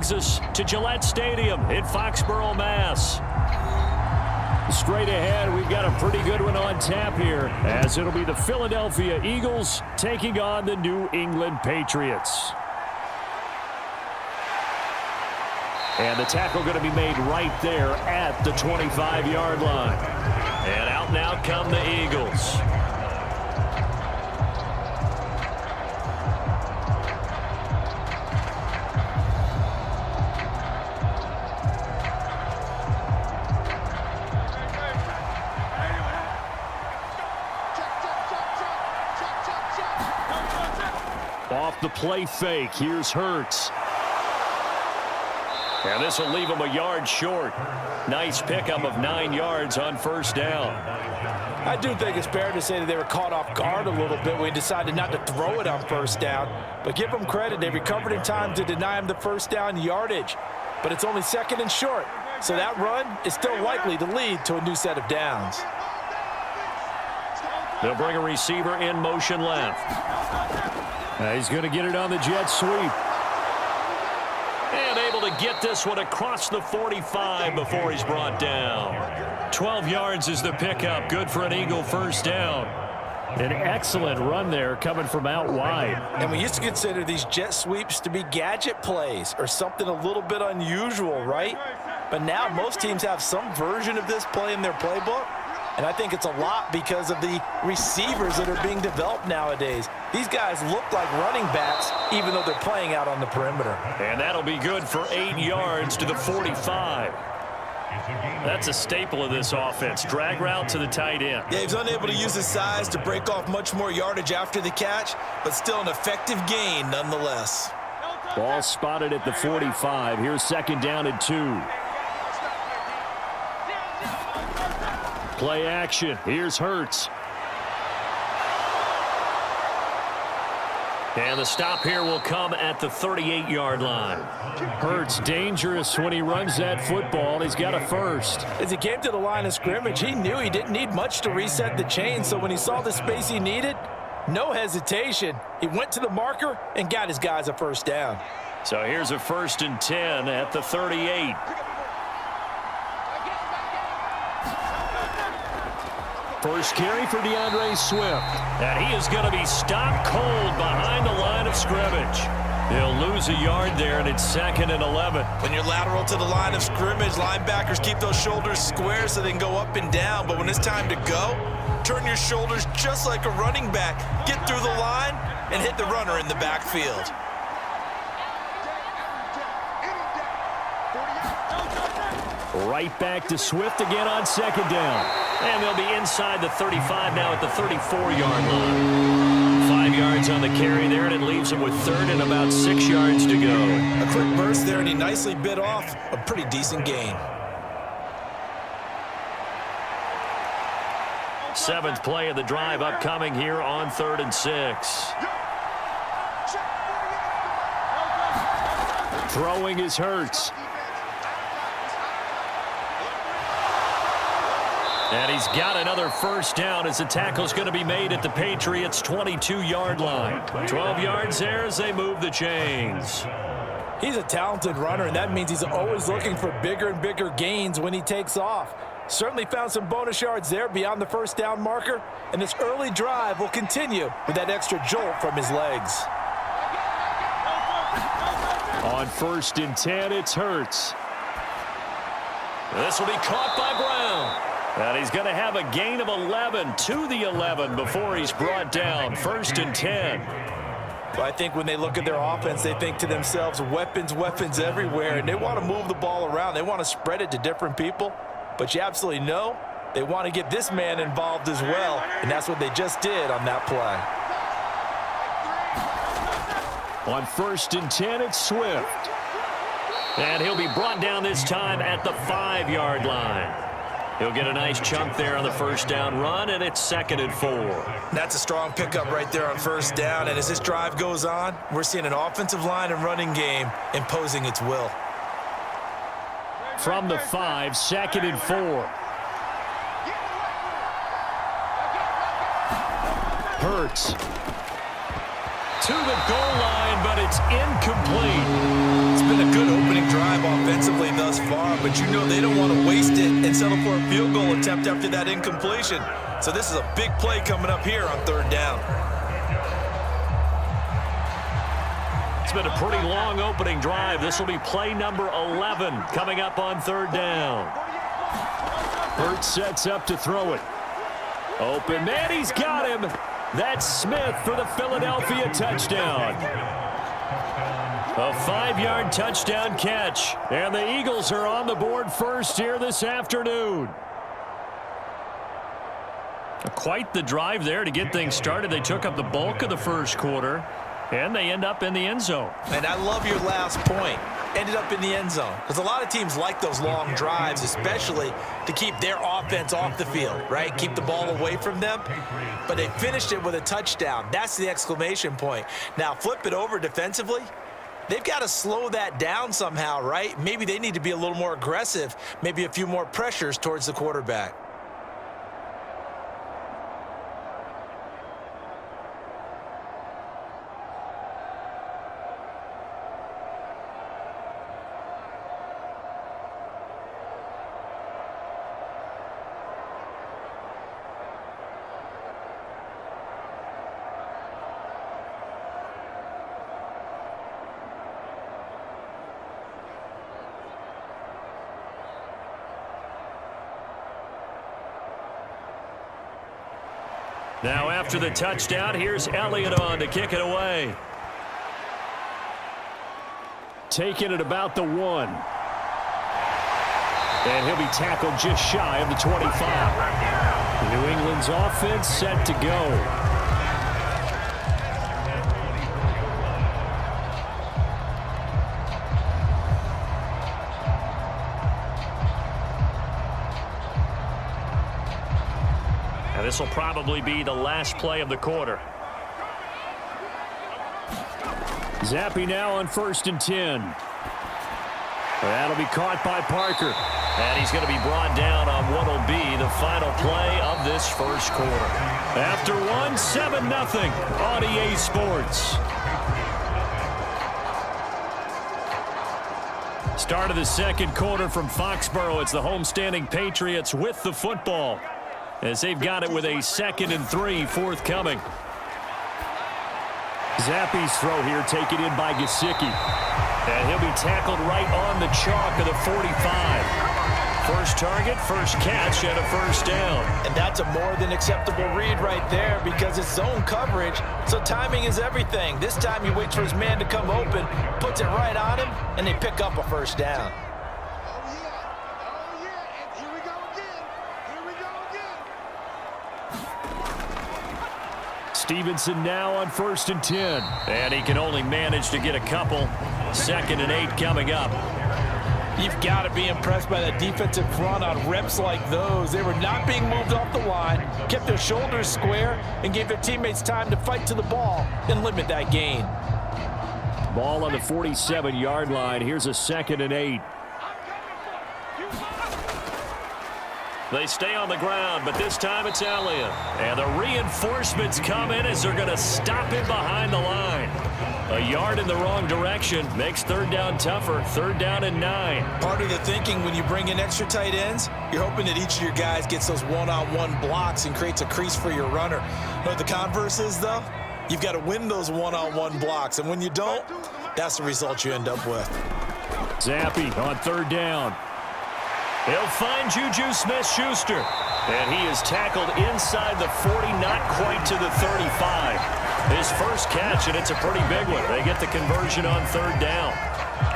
brings us to Gillette Stadium in Foxborough, Mass. Straight ahead, we've got a pretty good one on tap here, as it'll be the Philadelphia Eagles taking on the New England Patriots. And the tackle going to be made right there at the 25-yard line. And out now come the Eagles. Off the play fake, here's Hurts. And this will leave him a yard short. Nice pickup of 9 yards on first down. I do think it's fair to say that they were caught off guard a little bit when he decided not to throw it on first down. But give them credit, they recovered in time to deny him the first down yardage. But it's only second and short, so that run is still likely to lead to a new set of downs. They'll bring a receiver in motion left. He's going to get it on the jet sweep. And able to get this one across the 45 before he's brought down. 12 yards is the pickup. Good for an Eagle first down. An excellent run there coming from out wide. And we used to consider these jet sweeps to be gadget plays or something a little bit unusual, right? But now most teams have some version of this play in their playbook. And I think it's a lot because of the receivers that are being developed nowadays. These guys look like running backs, even though they're playing out on the perimeter. And that'll be good for 8 yards to the 45. That's a staple of this offense. Drag route to the tight end. Yeah, he's unable to use his size to break off much more yardage after the catch, but still an effective gain nonetheless. Ball spotted at the 45. Here's second down and 2. Play action. Here's Hurts. And the stop here will come at the 38-yard line. Hurts dangerous when he runs that football. He's got a first. As he came to the line of scrimmage, he knew he didn't need much to reset the chain. So when he saw the space he needed, no hesitation. He went to the marker and got his guys a first down. So here's a 1st and 10 at the 38. First carry for DeAndre Swift. And he is going to be stopped cold behind the line of scrimmage. He'll lose a yard there, and it's 2nd and 11. When you're lateral to the line of scrimmage, linebackers keep those shoulders square so they can go up and down. But when it's time to go, turn your shoulders just like a running back. Get through the line and hit the runner in the backfield. Right back to Swift again on second down. And they'll be inside the 35 now at the 34-yard line. 5 yards on the carry there, and it leaves them with 3rd and about 6 yards to go. A quick burst there, and he nicely bit off a pretty decent gain. 7th play of the drive upcoming here on 3rd and 6. Throwing is Hurts. And he's got another first down as the tackle's going to be made at the Patriots' 22-yard line. 12 yards there as they move the chains. He's a talented runner, and that means he's always looking for bigger and bigger gains when he takes off. Certainly found some bonus yards there beyond the first down marker, and this early drive will continue with that extra jolt from his legs. On 1st and 10, it's Hurts. This will be caught by Brown. And he's going to have a gain of 11 to the 11 before he's brought down. 1st and 10. Well, I think when they look at their offense, they think to themselves, weapons, weapons everywhere, and they want to move the ball around. They want to spread it to different people. But you absolutely know they want to get this man involved as well, and that's what they just did on that play. On 1st and 10, it's Swift. And he'll be brought down this time at the 5-yard line. He'll get a nice chunk there on the first down run, and it's 2nd and 4. That's a strong pickup right there on first down, and as this drive goes on, we're seeing an offensive line and running game imposing its will. From the 5, 2nd and 4. Hurts. to the goal line, but it's incomplete. It's been a good opening drive offensively thus far, but you know they don't want to waste it and settle for a field goal attempt after that incompletion. So this is a big play coming up here on third down. It's been a pretty long opening drive. This will be play number 11 coming up on third down. Hurts sets up to throw it. Open man, he's got him. That's Smith for the Philadelphia touchdown. A 5-yard touchdown catch. And the Eagles are on the board first here this afternoon. Quite the drive there to get things started. They took up the bulk of the first quarter, and they end up in the end zone. And I love your last point. Ended up in the end zone. Because a lot of teams like those long drives, especially to keep their offense off the field, right? Keep the ball away from them. But they finished it with a touchdown. That's the exclamation point. Now, flip it over defensively. They've got to slow that down somehow, right? Maybe they need to be a little more aggressive. Maybe a few more pressures towards the quarterback. Now after the touchdown, here's Elliott on to kick it away. Taking it about the 1. And he'll be tackled just shy of the 25. New England's offense set to go. This will probably be the last play of the quarter. Zappi now on 1st and 10. That'll be caught by Parker. And he's going to be brought down on what will be the final play of this first quarter. After 1, 7-0 on EA Sports. Start of the second quarter from Foxborough. It's the homestanding Patriots with the football, as they've got it with a 2nd and 3 forthcoming. Zappi's throw here taken in by Gesicki. And he'll be tackled right on the chalk of the 45. First target, first catch, and a first down. And that's a more than acceptable read right there because it's zone coverage, so timing is everything. This time he waits for his man to come open, puts it right on him, and they pick up a first down. Stevenson now on 1st and 10. And he can only manage to get a couple. 2nd and 8 coming up. You've got to be impressed by the defensive front on reps like those. They were not being moved off the line, kept their shoulders square, and gave their teammates time to fight to the ball and limit that gain. Ball on the 47-yard line. Here's a 2nd and 8. They stay on the ground, but this time it's Elliott. And the reinforcements come in as they're going to stop him behind the line. A yard in the wrong direction makes third down tougher. 3rd down and 9. Part of the thinking when you bring in extra tight ends, you're hoping that each of your guys gets those one-on-one blocks and creates a crease for your runner. You know what the converse is, though? You've got to win those one-on-one blocks, and when you don't, that's the result you end up with. Zappi on 3rd down. He'll find Juju Smith-Schuster. And he is tackled inside the 40, not quite to the 35. His first catch, and it's a pretty big one. They get the conversion on 3rd down.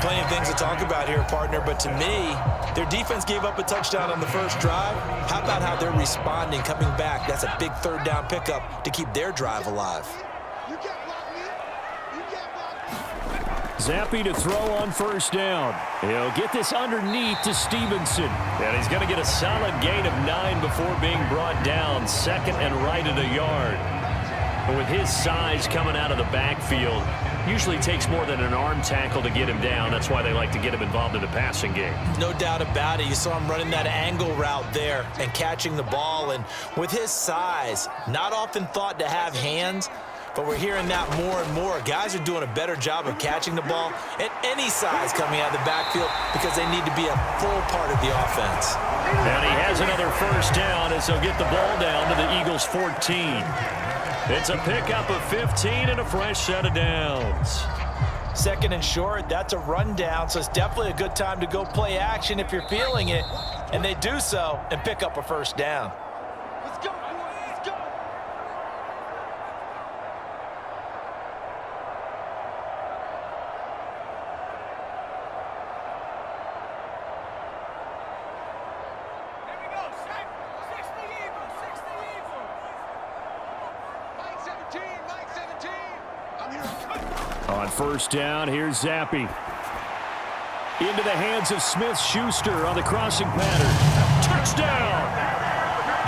Plenty of things to talk about here, partner, but to me, their defense gave up a touchdown on the first drive. How about how they're responding, coming back? That's a big 3rd down pickup to keep their drive alive. Zappi to throw on 1st down. He'll get this underneath to Stevenson. And he's going to get a solid gain of 9 before being brought down. 2nd and right at a yard. But with his size coming out of the backfield, usually takes more than an arm tackle to get him down. That's why they like to get him involved in the passing game. No doubt about it. You saw him running that angle route there and catching the ball. And with his size, not often thought to have hands, but we're hearing that more and more. Guys are doing a better job of catching the ball at any size coming out of the backfield because they need to be a full part of the offense. And he has another first down as he'll get the ball down to the Eagles' 14. It's a pickup of 15 and a fresh set of downs. Second and short, that's a rundown, so it's definitely a good time to go play action if you're feeling it. And they do so and pick up a first down. Let's go, boys, let's go. Here we go, 60 Eagles, 60 Eagles. Mike 17, I'm here. On first down, here's Zappi. Into the hands of Smith-Schuster on the crossing pattern. Touchdown!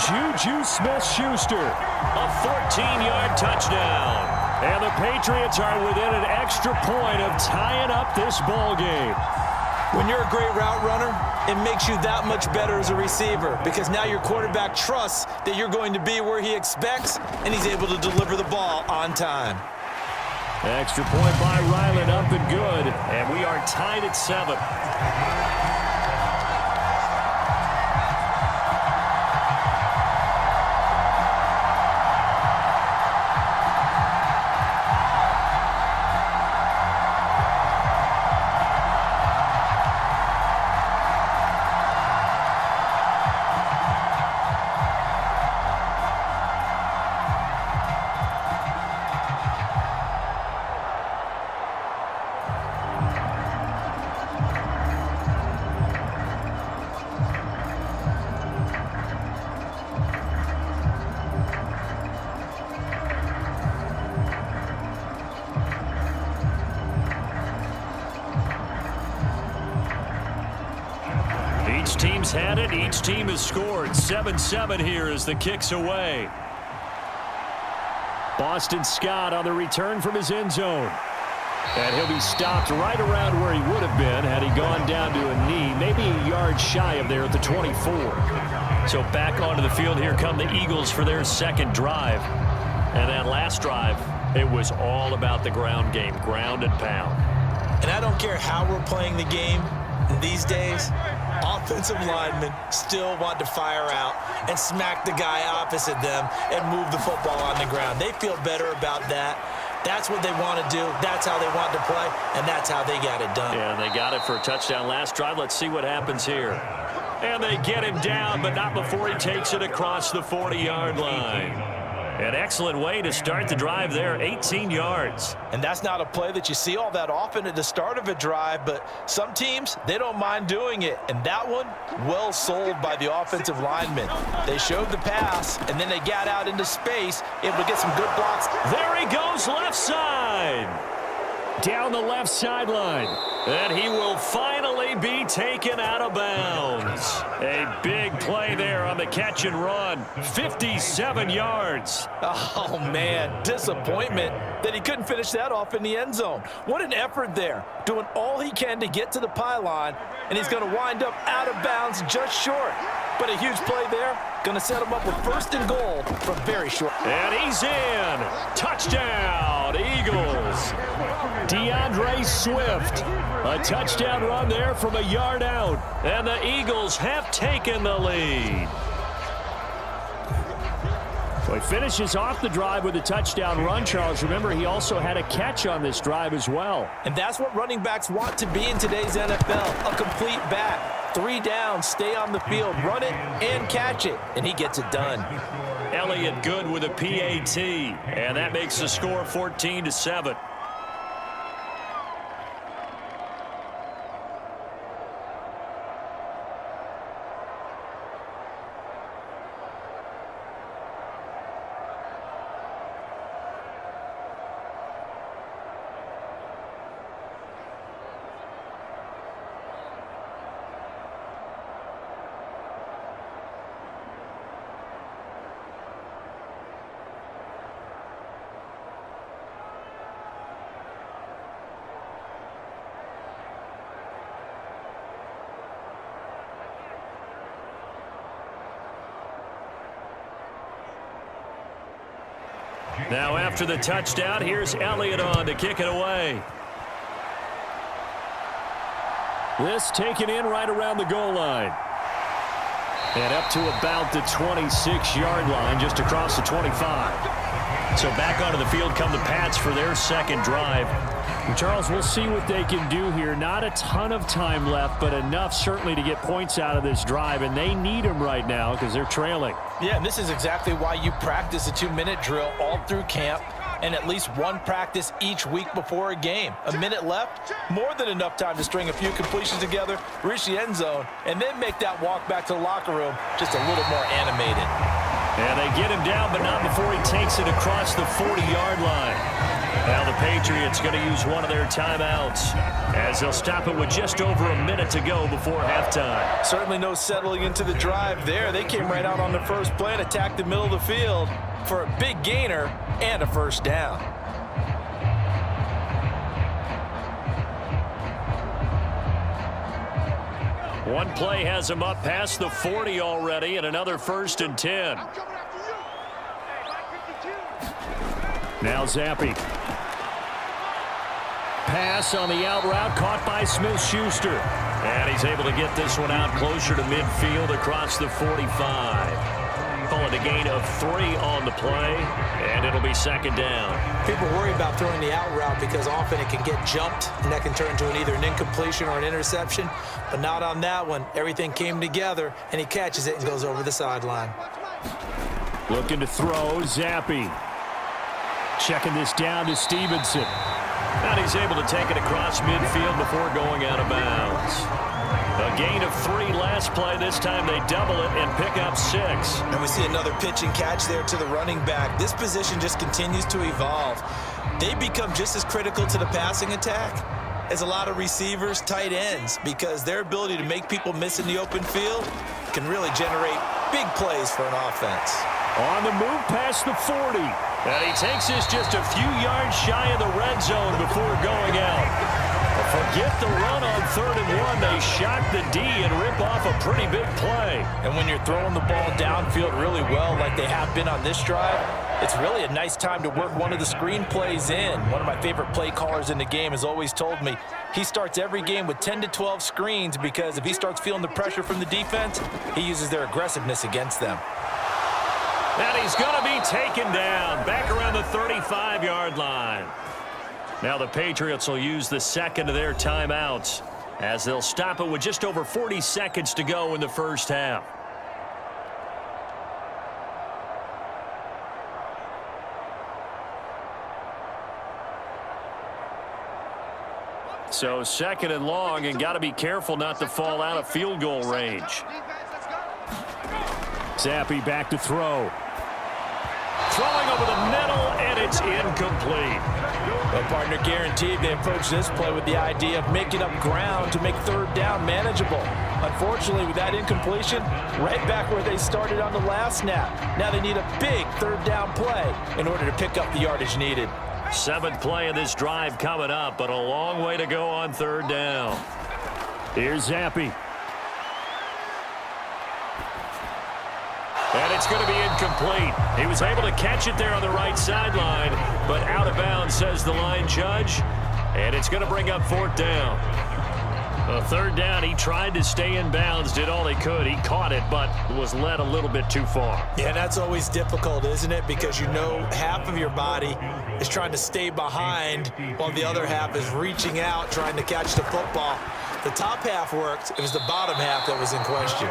Juju Smith-Schuster, a 14-yard touchdown. And the Patriots are within an extra point of tying up this ball game. When you're a great route runner, it makes you that much better as a receiver because now your quarterback trusts that you're going to be where he expects, and he's able to deliver the ball on time. Extra point by Ryland, up and good. And we are tied at 7. Each team's had it. Each team has scored. 7-7 here as the kick's away. Boston Scott on the return from his end zone. And he'll be stopped right around where he would have been had he gone down to a knee, maybe a yard shy of there at the 24. So back onto the field, here come the Eagles for their second drive. And that last drive, it was all about the ground game, ground and pound. And I don't care how we're playing the game these days, offensive linemen still want to fire out and smack the guy opposite them and move the football on the ground. They feel better about that. That's what they want to do. That's how they want to play, and that's how they got it done. Yeah, and they got it for a touchdown last drive. Let's see what happens here. And they get him down, but not before he takes it across the 40-yard line. An excellent way to start the drive there, 18 yards. And that's not a play that you see all that often at the start of a drive, but some teams, they don't mind doing it. And that one, well sold by the offensive linemen. They showed the pass, and then they got out into space, able to get some good blocks. There he goes, left side. Down the left sideline. And he will finally be taken out of bounds. A big play there on the catch and run. 57 yards. Oh, man, disappointment that he couldn't finish that off in the end zone. What an effort there, doing all he can to get to the pylon, and he's going to wind up out of bounds just short. But a huge play there, going to set him up with first and goal from very short. And he's in. Touchdown, Eagles. DeAndre Swift. A touchdown run there from a yard out. And the Eagles have taken the lead. So he finishes off the drive with a touchdown run, Charles. Remember, he also had a catch on this drive as well. And that's what running backs want to be in today's NFL, a complete back. 3 downs, stay on the field, run it, and catch it. And he gets it done. Elliott good with a PAT. And that makes the score 14-7. Now after the touchdown, here's Elliott on to kick it away. This taken in right around the goal line. And up to about the 26-yard line, just across the 25. So back onto the field come the Pats for their second drive. And Charles, we'll see what they can do here. Not a ton of time left, but enough certainly to get points out of this drive, and they need them right now because they're trailing. Yeah, and this is exactly why you practice a 2-minute drill all through camp and at least one practice each week before a game. A minute left, more than enough time to string a few completions together, reach the end zone, and then make that walk back to the locker room just a little more animated. And they get him down, but not before he takes it across the 40-yard line. Now the Patriots going to use one of their timeouts as they'll stop it with just over a minute to go before halftime. Certainly no settling into the drive there. They came right out on the first play and attacked the middle of the field for a big gainer and a first down. One play has him up past the 40 already, and another 1st and 10. Now Zappi. Pass on the out route, caught by Smith-Schuster. And he's able to get this one out closer to midfield across the 45. Call it a gain of 3 on the play, and it'll be second down. People worry about throwing the out route because often it can get jumped, and that can turn into either an incompletion or an interception. But not on that one. Everything came together, and he catches it and goes over the sideline. Looking to throw, Zappi. Checking this down to Stevenson. And he's able to take it across midfield before going out of bounds. A gain of 3 last play. This time they double it and pick up 6. And we see another pitch and catch there to the running back. This position just continues to evolve. They become just as critical to the passing attack as a lot of receivers, tight ends, because their ability to make people miss in the open field can really generate big plays for an offense. On the move past the 40. And he takes this just a few yards shy of the red zone before going out. Forget the run on 3rd and 1. They shock the D and rip off a pretty big play. And when you're throwing the ball downfield really well like they have been on this drive, it's really a nice time to work one of the screen plays in. One of my favorite play callers in the game has always told me he starts every game with 10 to 12 screens because if he starts feeling the pressure from the defense, he uses their aggressiveness against them. And he's going to be taken down back around the 35-yard line. Now the Patriots will use the second of their timeouts as they'll stop it with just over 40 seconds to go in the first half. So 2nd and long, and got to be careful not to fall out of field goal range. Zappi back to throw. Throwing over the middle, and it's incomplete. Well, partner, guaranteed they approach this play with the idea of making up ground to make 3rd down manageable. Unfortunately, with that incompletion, right back where they started on the last snap. Now they need a big 3rd down play in order to pick up the yardage needed. 7th play of this drive coming up, but a long way to go on 3rd down. Here's Zappi. And it's going to be incomplete. He was able to catch it there on the right sideline, but out of bounds, says the line judge. And it's going to bring up 4th down. 3rd down, he tried to stay in bounds, did all he could. He caught it, but was led a little bit too far. Yeah, that's always difficult, isn't it? Because you know half of your body is trying to stay behind while the other half is reaching out, trying to catch the football. The top half worked. It was the bottom half that was in question.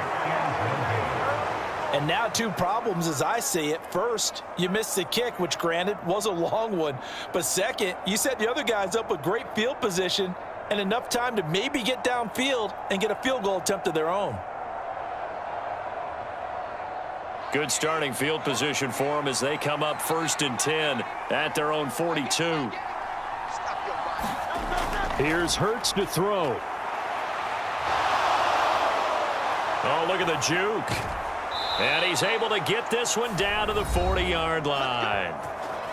And now 2 problems as I see it. First, you missed the kick, which granted was a long one. But second, you set the other guys up with great field position and enough time to maybe get downfield and get a field goal attempt of their own. Good starting field position for them as they come up 1st and 10 at their own 42. Here's Hurts to throw. Oh, look at the juke. And he's able to get this one down to the 40-yard line.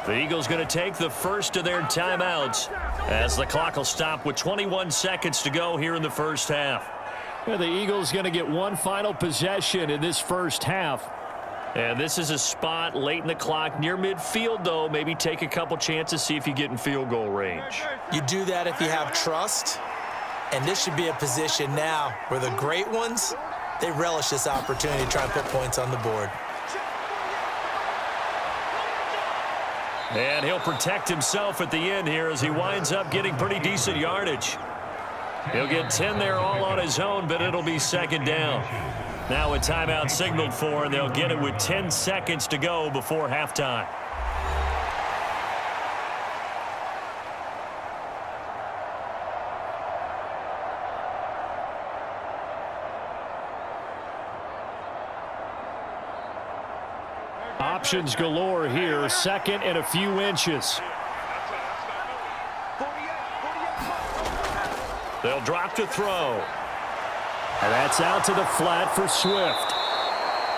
The Eagles going to take the first of their timeouts as the clock will stop with 21 seconds to go here in the first half. Well, the Eagles going to get one final possession in this first half. And this is a spot late in the clock near midfield, though. Maybe take a couple chances, see if you get in field goal range. You do that if you have trust. And this should be a position now where the great ones, they relish this opportunity to try and put points on the board. And he'll protect himself at the end here as he winds up getting pretty decent yardage. He'll get 10 there all on his own, but it'll be second down. Now a timeout signaled for, and they'll get it with 10 seconds to go before halftime. Options galore here. Second and a few inches. They'll drop to throw. And that's out to the flat for Swift.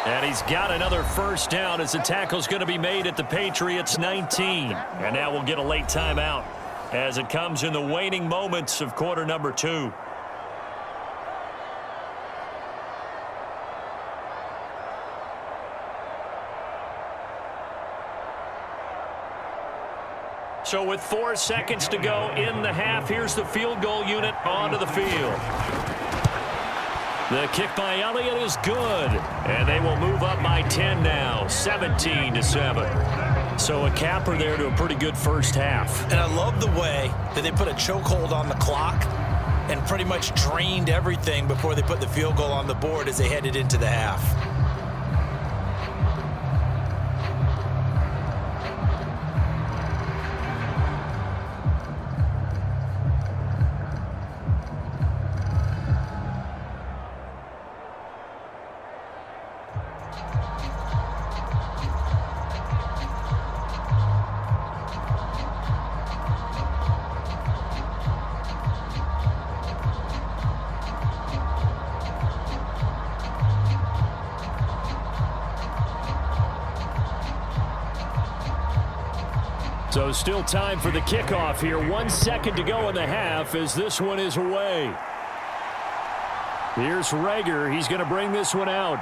And he's got another first down as the tackle's going to be made at the Patriots 19. And now we'll get a late timeout as it comes in the waning moments of quarter number 2. So with 4 seconds to go in the half, here's the field goal unit onto the field. The kick by Elliott is good, and they will move up by 10 now, 17-7. So a capper there to a pretty good first half. And I love the way that they put a chokehold on the clock and pretty much drained everything before they put the field goal on the board as they headed into the half. So still time for the kickoff here. 1 second to go in the half as this one is away. Here's Rager. He's going to bring this one out.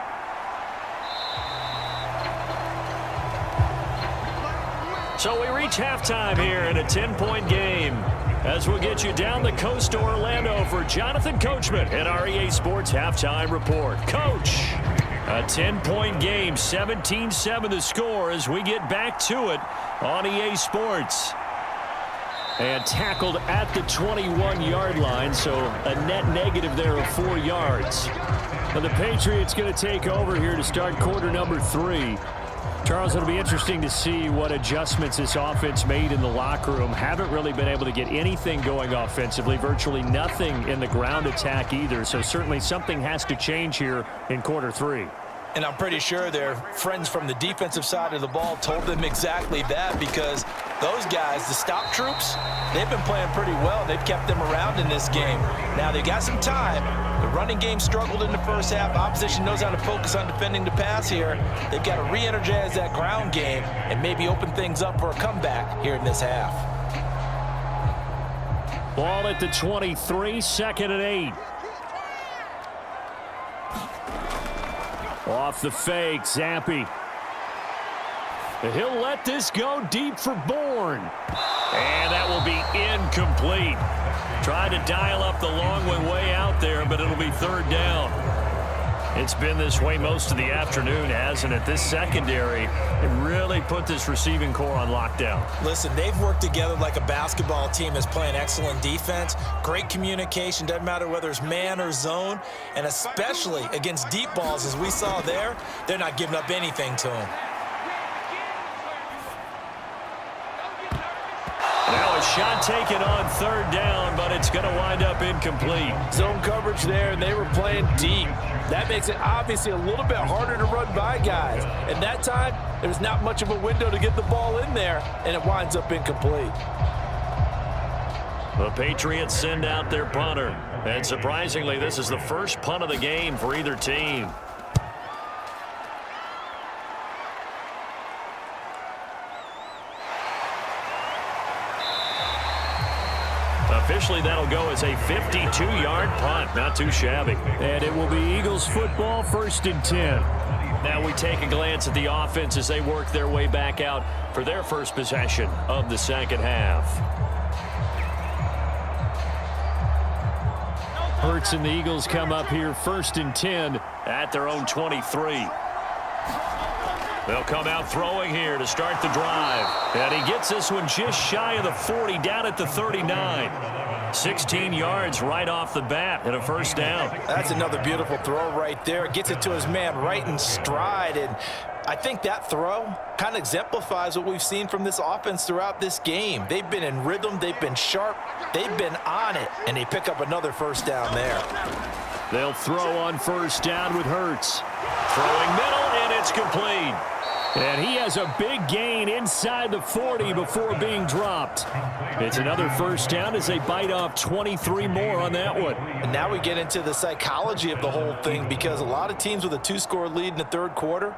So we reach halftime here in a 10-point game. As we'll get you down the coast to Orlando for Jonathan Coachman at our EA Sports Halftime Report. Coach, a 10-point game, 17-7 the score as we get back to it on EA Sports. And tackled at the 21-yard line, so a net negative there of 4 yards. But the Patriots going to take over here to start quarter number 3. Charles, it'll be interesting to see what adjustments this offense made in the locker room. Haven't really been able to get anything going offensively, virtually nothing in the ground attack either. So certainly something has to change here in quarter 3. And I'm pretty sure their friends from the defensive side of the ball told them exactly that, because those guys, the stop troops, they've been playing pretty well. They've kept them around in this game. Now they've got some time. The running game struggled in the first half. Opposition knows how to focus on defending the pass here. They've got to re-energize that ground game and maybe open things up for a comeback here in this half. Ball at the 23, second and 8. Off the fake, Zampi. He'll let this go deep for Bourne. And that will be incomplete. Tried to dial up the long way out there, but it'll be third down. It's been this way most of the afternoon, hasn't it? This secondary really put this receiving core on lockdown. Listen, they've worked together like a basketball team that's playing excellent defense. Great communication, doesn't matter whether it's man or zone. And especially against deep balls, as we saw there, they're not giving up anything to them. Now a shot taken on third down, but it's going to wind up incomplete. Zone coverage there, and they were playing deep. That makes it obviously a little bit harder to run by guys. And that time, there's not much of a window to get the ball in there, and it winds up incomplete. The Patriots send out their punter. And surprisingly, this is the first punt of the game for either team. Officially, that'll go as a 52-yard punt. Not too shabby. And it will be Eagles football, 1st and 10. Now we take a glance at the offense as they work their way back out for their first possession of the second half. Hurts and the Eagles come up here 1st and 10 at their own 23. They'll come out throwing here to start the drive. And he gets this one just shy of the 40, down at the 39. 16 yards right off the bat and a first down. That's another beautiful throw right there. Gets it to his man right in stride. And I think that throw kind of exemplifies what we've seen from this offense throughout this game. They've been in rhythm. They've been sharp. They've been on it. And they pick up another first down there. They'll throw on first down with Hurts. Throwing middle, and it's complete. And he has a big gain inside the 40 before being dropped. It's another first down as they bite off 23 more on that one. And now we get into the psychology of the whole thing, because a lot of teams with a 2-score lead in the third quarter,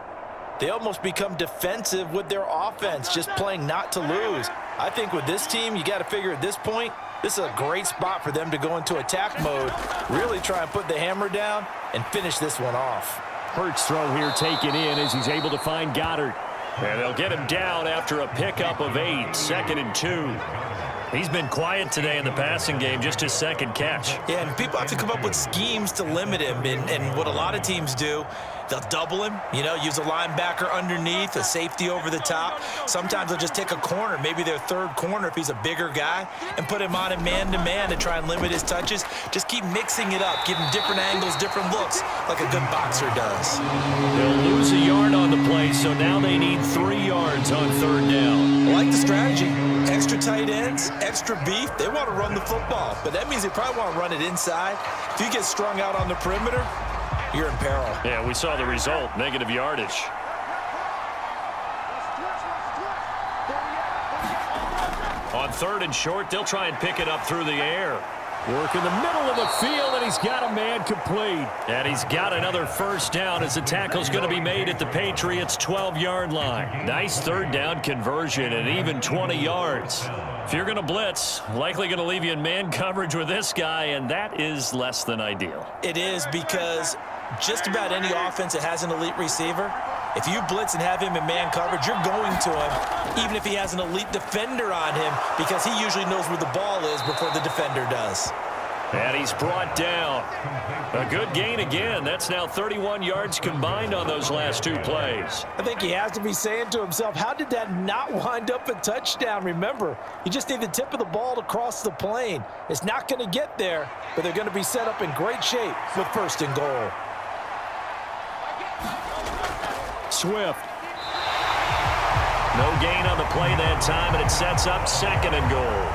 they almost become defensive with their offense, just playing not to lose. I think with this team, you got to figure at this point, this is a great spot for them to go into attack mode, really try and put the hammer down and finish this one off. Hurts throw here taken in as he's able to find Goddard. And they'll get him down after a pickup of 8, 2nd and 2. He's been quiet today in the passing game, just his second catch. Yeah, and people have to come up with schemes to limit him. And what a lot of teams do, they'll double him, use a linebacker underneath, a safety over the top. Sometimes they'll just take a corner, maybe their third corner if he's a bigger guy, and put him on him man-to-man to try and limit his touches. Just keep mixing it up, give him different angles, different looks, like a good boxer does. They'll lose a yard on the play, so now they need 3 yards on third down. I like the strategy. Extra tight ends, extra beef. They want to run the football, but that means they probably want to run it inside. If you get strung out on the perimeter, you're in peril. Yeah, we saw the result, negative yardage. On 3rd and short, they'll try and pick it up through the air. Work in the middle of the field, and he's got a man complete. And he's got another first down as the tackle's going to be made at the Patriots' 12-yard line. Nice third down conversion and even 20 yards. If you're going to blitz, likely going to leave you in man coverage with this guy, and that is less than ideal. It is, because just about any offense that has an elite receiver, if you blitz and have him in man coverage, you're going to him, even if he has an elite defender on him, because he usually knows where the ball is before the defender does. And he's brought down. A good gain again. That's now 31 yards combined on those last 2 plays. I think he has to be saying to himself, how did that not wind up a touchdown? Remember, you just need the tip of the ball to cross the plane. It's not going to get there, but they're going to be set up in great shape with 1st and goal. Swift. No gain on the play that time, and it sets up 2nd and goal.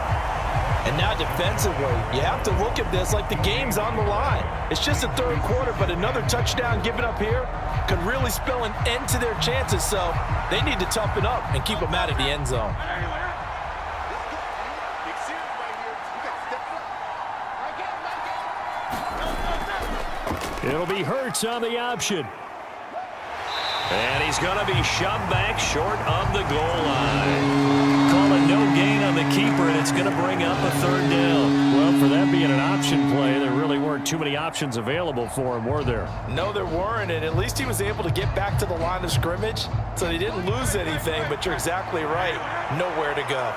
And now defensively, you have to look at this like the game's on the line. It's just the third quarter, but another touchdown given up here could really spell an end to their chances, so they need to toughen up and keep them out of the end zone. It'll be Hurts on the option. And he's going to be shoved back short of the goal line. Call it no gain on the keeper, and it's going to bring up a 3rd down. Well, for that being an option play, there really weren't too many options available for him, were there? No, there weren't, and at least he was able to get back to the line of scrimmage, so they didn't lose anything, but you're exactly right. Nowhere to go.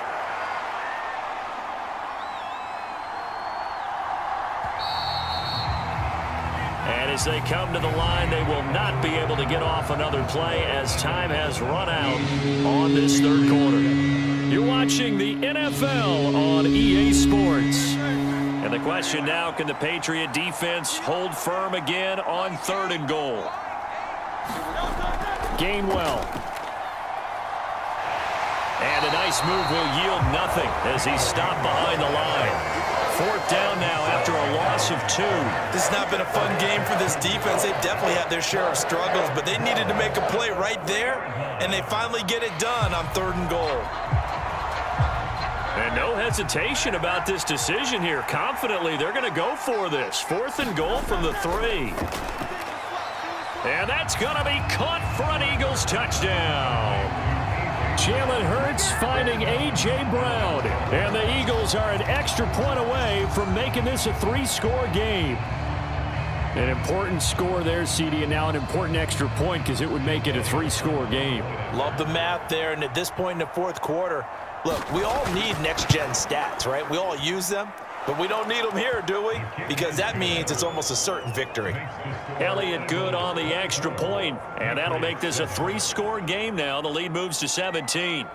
And as they come to the line, they will not be able to get off another play as time has run out on this third quarter. You're watching the NFL on EA Sports. And the question now, can the Patriot defense hold firm again on 3rd and goal? Gainwell. And a nice move will yield nothing as he's stopped behind the line. 4th down now after a loss of 2. This has not been a fun game for this defense. They've definitely had their share of struggles, but they needed to make a play right there, and they finally get it done on 3rd and goal. And no hesitation about this decision here. Confidently, they're going to go for this. 4th and goal from the 3. And that's going to be caught for an Eagles touchdown. Jalen Hurts finding A.J. Brown. And the Eagles are an extra point away from making this a 3-score game. An important score there, CD, and now an important extra point because it would make it a 3-score game. Love the math there, and at this point in the fourth quarter, look, we all need next-gen stats, right? We all use them, but we don't need them here, do we? Because that means it's almost a certain victory. Elliott good on the extra point, and that'll make this a 3-score game now. The lead moves to 17.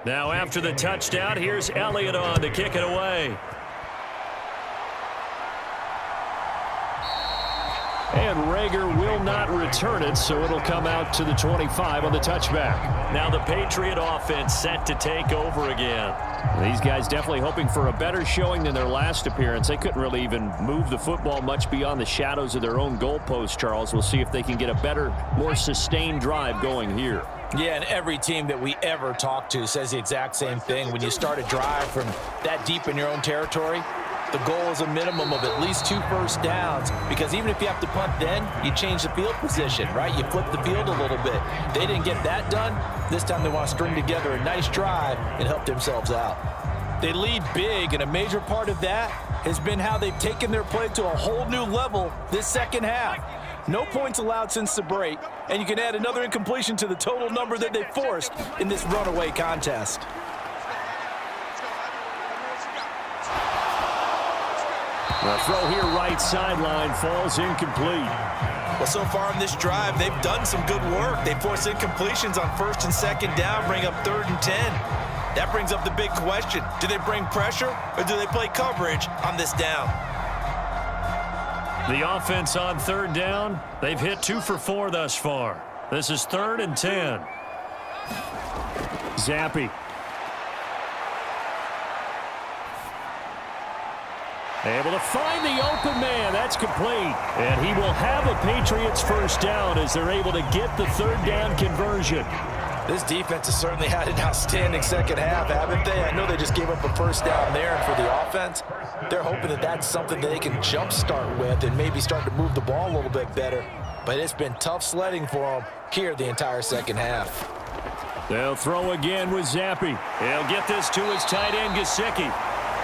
Now after the touchdown, here's Elliott on to kick it away. And Rager will not return it, so it'll come out to the 25 on the touchback. Now the Patriot offense set to take over again. These guys definitely hoping for a better showing than their last appearance. They couldn't really even move the football much beyond the shadows of their own goalpost, Charles. We'll see if they can get a better, more sustained drive going here. Yeah, and every team that we ever talk to says the exact same thing. When you start a drive from that deep in your own territory, the goal is a minimum of at least 2 first downs, because even if you have to punt then, you change the field position, right? You flip the field a little bit. They didn't get that done. This time they want to string together a nice drive and help themselves out. They lead big, and a major part of that has been how they've taken their play to a whole new level this second half. No points allowed since the break, and you can add another incompletion to the total number that they forced in this runaway contest. The throw here right sideline falls incomplete. Well, so far in this drive, they've done some good work. They force incompletions on 1st and 2nd down, bring up 3rd and 10. That brings up the big question. Do they bring pressure, or do they play coverage on this down? The offense on 3rd down, they've hit 2 for 4 thus far. This is 3rd and 10. Zappi. Able to find the open man. That's complete. And he will have a Patriots first down as they're able to get the 3rd down conversion. This defense has certainly had an outstanding second half, haven't they? I know they just gave up a first down there, and for the offense, they're hoping that that's something that they can jumpstart with and maybe start to move the ball a little bit better. But it's been tough sledding for them here the entire second half. They'll throw again with Zappi. He'll get this to his tight end, Gesicki.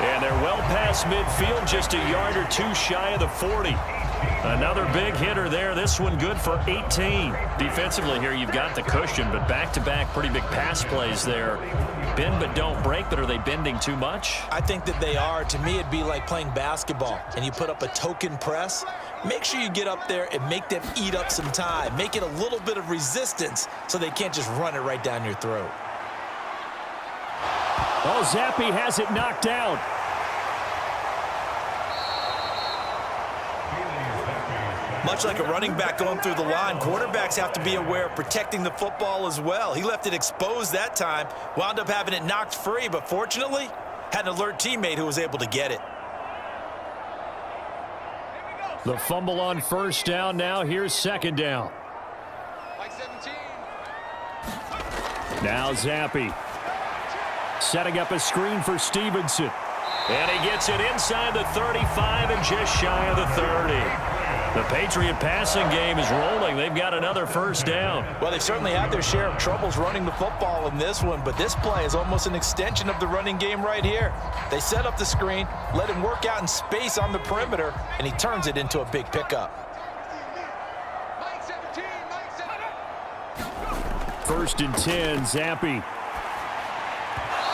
And they're well past midfield, just a yard or 2 shy of the 40. Another big hitter there. This one good for 18. Defensively here, you've got the cushion, but back-to-back pretty big pass plays there. Bend but don't break, but are they bending too much? I think that they are. To me, it'd be like playing basketball, and you put up a token press. Make sure you get up there and make them eat up some time. Make it a little bit of resistance so they can't just run it right down your throat. Oh, Zappi has it knocked out. Much like a running back going through the line, quarterbacks have to be aware of protecting the football as well. He left it exposed that time, wound up having it knocked free, but fortunately, had an alert teammate who was able to get it. The fumble on 1st down. Now here's 2nd down. Now Zappi. Setting up a screen for Stevenson. And he gets it inside the 35 and just shy of the 30. The Patriot passing game is rolling. They've got another first down. Well, they've certainly had their share of troubles running the football in this one, but this play is almost an extension of the running game right here. They set up the screen, let him work out in space on the perimeter, and he turns it into a big pickup. 1st and 10, Zappi.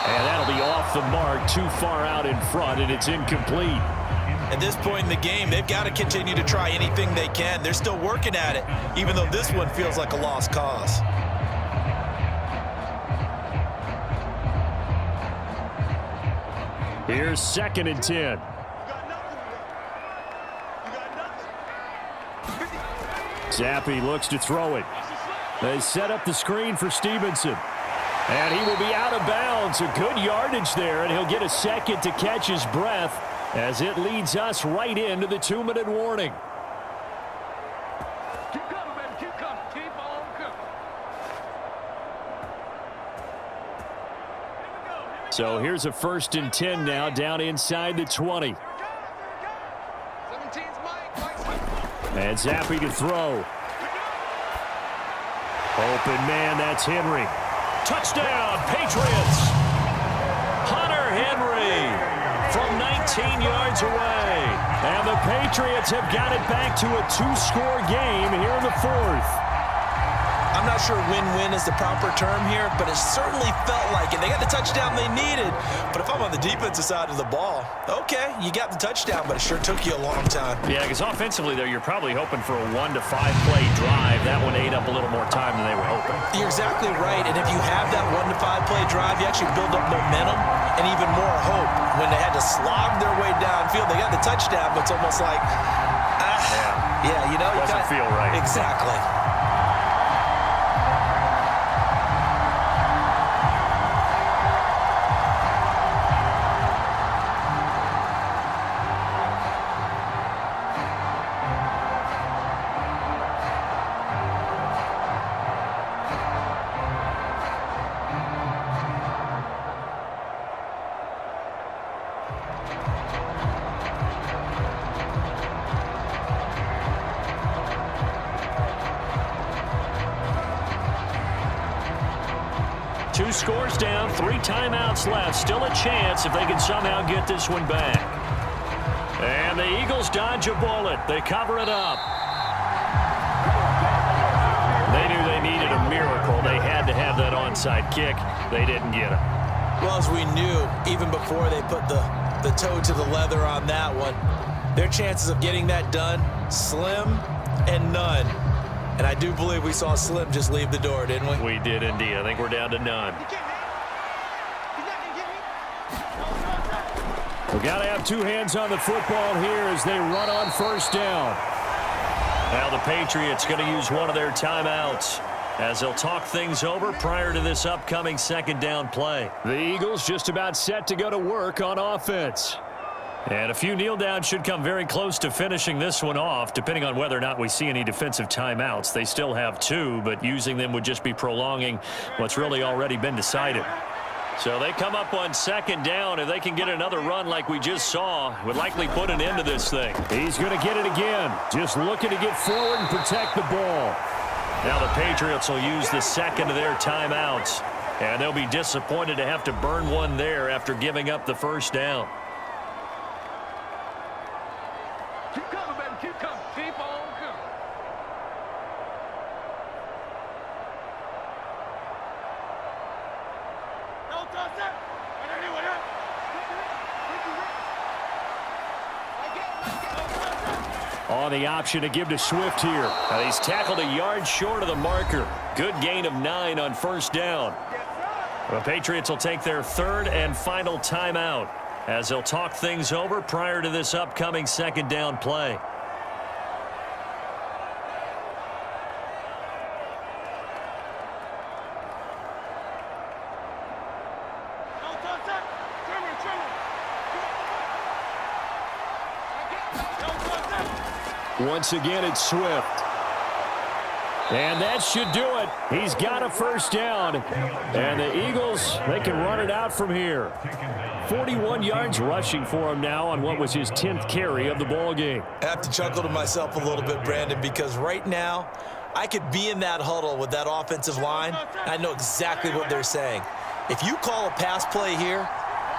And that'll be off the mark, too far out in front, and it's incomplete. At this point in the game, they've got to continue to try anything they can. They're still working at it, even though this one feels like a lost cause. Here's 2nd and 10. Zappi looks to throw it. They set up the screen for Stevenson. And he will be out of bounds. A good yardage there, and he'll get a second to catch his breath as it leads us right into the 2-minute warning. Keep coming, baby. Keep coming. Keep on coming. So here's a 1st and 10 now, down inside the 20. 17's Mike. And Zappi to throw. Open man, that's Henry. Touchdown, Patriots. Hunter Henry from 19 yards away. And the Patriots have got it back to a 2-score game here in the 4th. I'm not sure win-win is the proper term here, but it certainly felt like it. They got the touchdown they needed. But if I'm on the defensive side of the ball, okay, you got the touchdown, but it sure took you a long time. Yeah, because offensively, though, you're probably hoping for a 1 to 5 play drive. That one ate up a little more time than they were hoping. You're exactly right, and if you have that 1 to 5 play drive, you actually build up momentum and even more hope. When they had to slog their way downfield, they got the touchdown, but it's almost like, yeah, you know. Doesn't feel right. Exactly. Two scores down, 3 timeouts left. Still a chance if they can somehow get this one back. And the Eagles dodge a bullet. They cover it up. They knew they needed a miracle. They had to have that onside kick. They didn't get it. Well, as we knew, even before they put the toe to the leather on that one, their chances of getting that done, slim and none. And I do believe we saw Slim just leave the door, didn't we? We did indeed. I think we're down to none. We've got to have 2 hands on the football here as they run on 1st down. Now the Patriots going to use one of their timeouts as they'll talk things over prior to this upcoming 2nd down play. The Eagles just about set to go to work on offense. And a few kneel downs should come very close to finishing this one off, depending on whether or not we see any defensive timeouts. They still have 2, but using them would just be prolonging what's really already been decided. So they come up on 2nd down. If they can get another run like we just saw, would likely put an end to this thing. He's going to get it again. Just looking to get forward and protect the ball. Now the Patriots will use the 2nd of their timeouts. And they'll be disappointed to have to burn one there after giving up the 1st down. Keep coming, baby. Keep coming. Keep on coming. No touch that. On the option to give to Swift here. And he's tackled a yard short of the marker. Good gain of 9 on 1st down. The Patriots will take their 3rd and final timeout as they'll talk things over prior to this upcoming 2nd down play. Once again, it's Swift. And that should do it. He's got a 1st down. And the Eagles, they can run it out from here. 41 yards rushing for him now on what was his 10th carry of the ball game. I have to chuckle to myself a little bit, Brandon, because right now I could be in that huddle with that offensive line. I know exactly what they're saying. If you call a pass play here,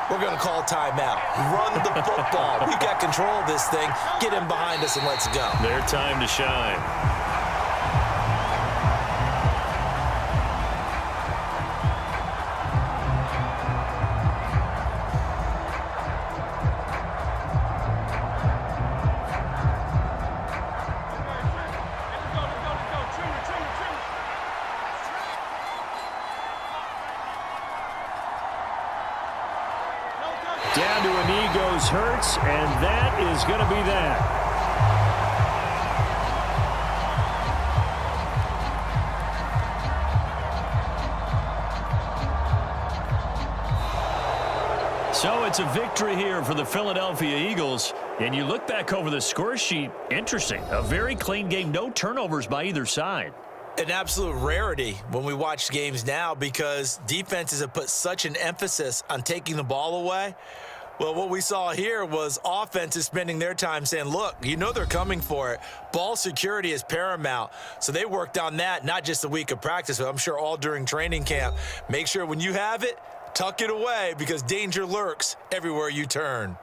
we're going to call timeout. Run the football. We've got control of this thing. Get him behind us and let's go. Their time to shine. Down to a knee goes Hurts, and that is going to be that. So it's a victory here for the Philadelphia Eagles. And you look back over the score sheet, interesting. A very clean game, no turnovers by either side. An absolute rarity when we watch games now because defenses have put such an emphasis on taking the ball away. Well, what we saw here was offenses spending their time saying, look, you know they're coming for it. Ball security is paramount. So they worked on that, not just a week of practice, but I'm sure all during training camp. Make sure when you have it, tuck it away because danger lurks everywhere you turn.